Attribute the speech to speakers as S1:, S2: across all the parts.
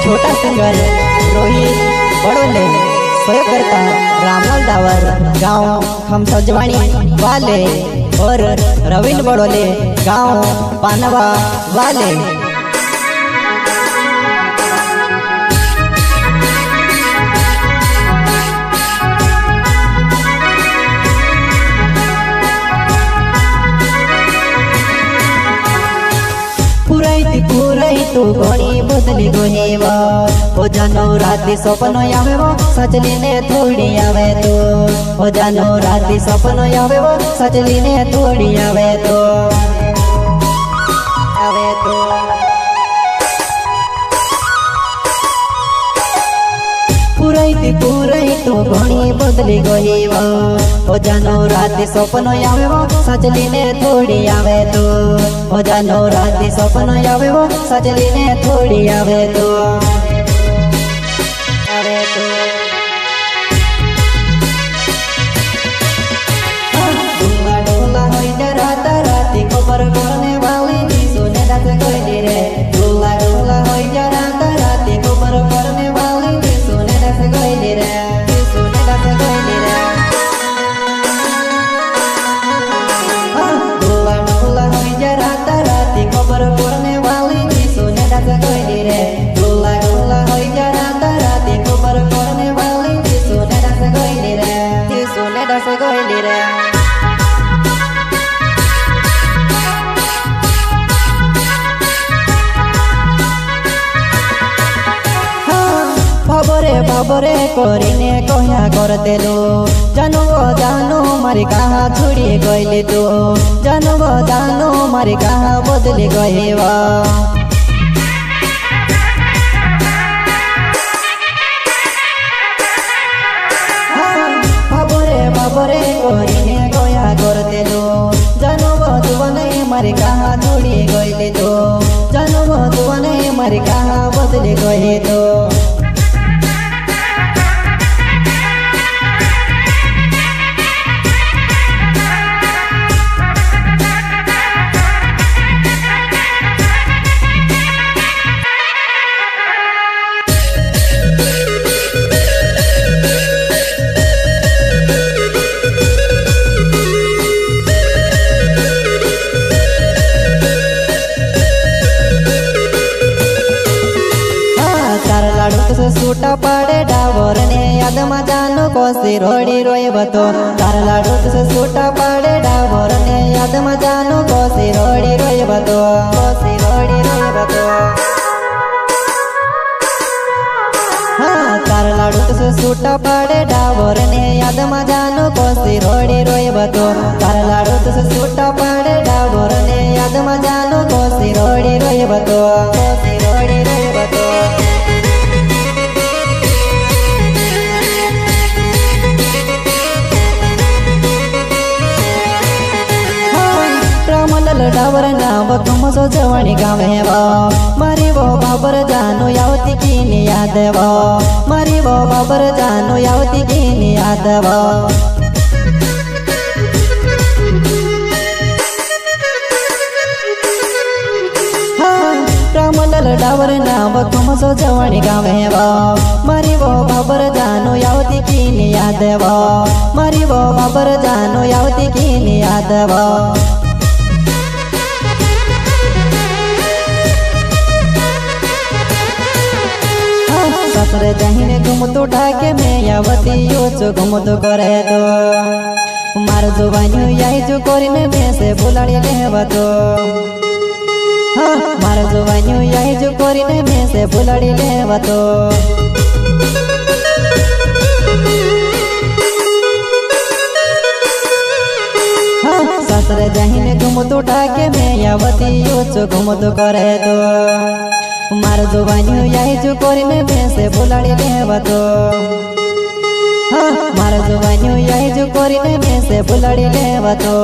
S1: छोटा सिंगर रोहित बड़ोले, सहयोग करता रामलाल डावर, गांव खमसजवाणी वाले, और रविंद्र बड़ोले, गांव पानवा वाले। पुराई तू घणी बदली गोहेवा, ओ जानो राती सपनो आवेवो, सजली ने थोड़ी आवे तो, ओ जानो राती सपनो आवेवो, सजली ने थोड़ी आवे तो, आवे तो। पुराई तू घणी बदली गोहेवा, ओ जानो राती सपनो आवेवो, सजली ने थोड़ी आवे तो, ओ जानो राती सपनो आवेवो, सजली ने थोड़ी आवे तो, आवे तो। डोला डोला होई जा राता राती खबर करने वाली नी सुने दास कोई रे, डोला डोला होई जा राता राती खबर करने वाली नी सुने दास कोई रे, सुने दास कोई रे। डोला डोला होई जा राता राती खबर करने वाली नी सुने दास कोई रे, डोला डोला होई जा राता राती खबर करने वाली नी सुने दास कोई रे, सुने दास कोई रे। बाबरे करीने कह्या करतेलो, जानो जानो मारी कहाँ छुड़ी गईले तो, जानो जानो मारी कहाँ बदली गएवा। बाबरे करीने कह्या करतेलो, जानो जुवने मारी कहाँ छुड़ी गईले तो, जानो जुवने मारी कहाँ बदली गए तो। सूटा पड़े डावर ने याद में जानो कोसी रोड़ी रोए बतो, तार लाडू से सूटा पड़े डावर ने याद में जानो कोसी रोड़ी रोए बतो, कोसी रोड़ी रोए बतो। हाँ तार लाडू से सूटा पड़े डावर ने याद में जानो कोसी रोड़ी रोए बतो, तार लाडू से सूटा पड़े डावर ने याद में जानो कोसी रोड़ी रोए बतो, कोसी रोड़ी रोए बतो। डावर नाव तुमसो जवानी गावेवा, मारी वो बाबर जानो यावती की यादवा, मारी वो बाबर जानो यावती की यादवा। रामलाल डावर नाव तुमसो जवानी गावेवा, मारी वो बाबर जानो यावती की यादवा, मारी वो बाबर जानो यावती की यादवा। ससुरे जहीने घुमतो ढाके में यावती यो घुमतो करे तो, मार जुबानी यही जो कोरिने में से बुलाड़ी लेवा तो, हाँ मार जुबानी यही जो कोरिने में से बुलाड़ी लेवा तो। हाँ ससुरे जहीने घुमतो ढाके में यावती यो घुमतो करे तो, मार जुबानी यही जो कोरिने में से बुलाड़ी लेवा तो, हाँ मार जुबानी यही जो कोरिने में से बुलाड़ी लेवा तो।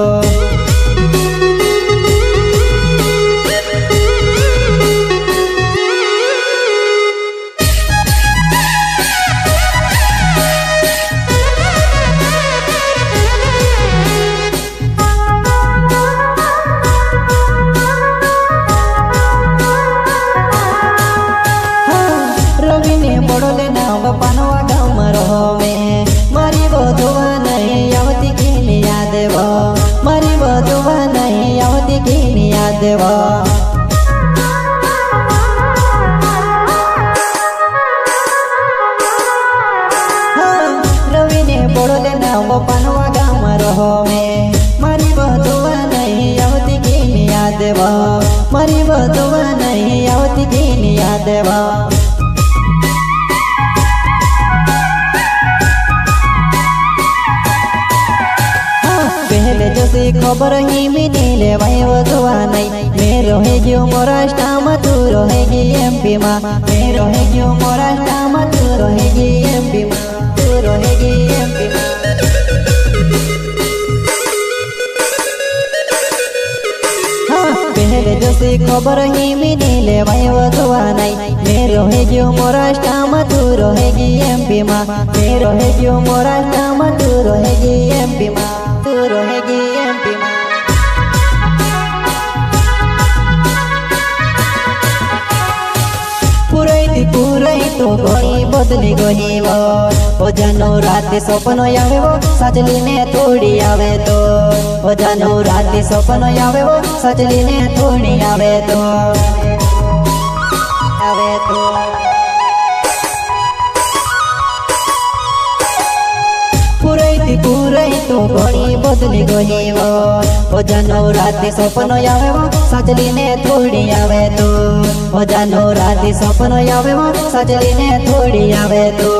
S1: देवा। पहले जैसी खबर ही मिली ले भाई वो दुआ नहीं। मैं रहेगी महाराष्ट्र में तू रहेगी एमपी में। मैं रहेगी महाराष्ट्र में तू रहेगी एमपी में। तू रहेगी एमपी में। पहले जैसी खबर ही मिली ले भाई वो दुआ नहीं। मैं रहेगी महाराष्ट्र में तू रहेगी एमपी में। मैं रहेगी महाराष्ट्र में तू रहेगी एमपी में। तू रहेगी एमपी में। पूरई तो घड़ी बदली गई वो जानो रात सपन आवे वो सजली ने थोड़ी आवे तो। वो जानो रात सपन आवे वो सजली ने थोड़ी आवे तो। आवे तो पूरई तो घड़ी बदली गई वो जानो रात सपन आवे वो सजली ने थोड़ी आवे तो। वो जानो रात सपन आवे वो सजली ने थोड़ी आवे तो।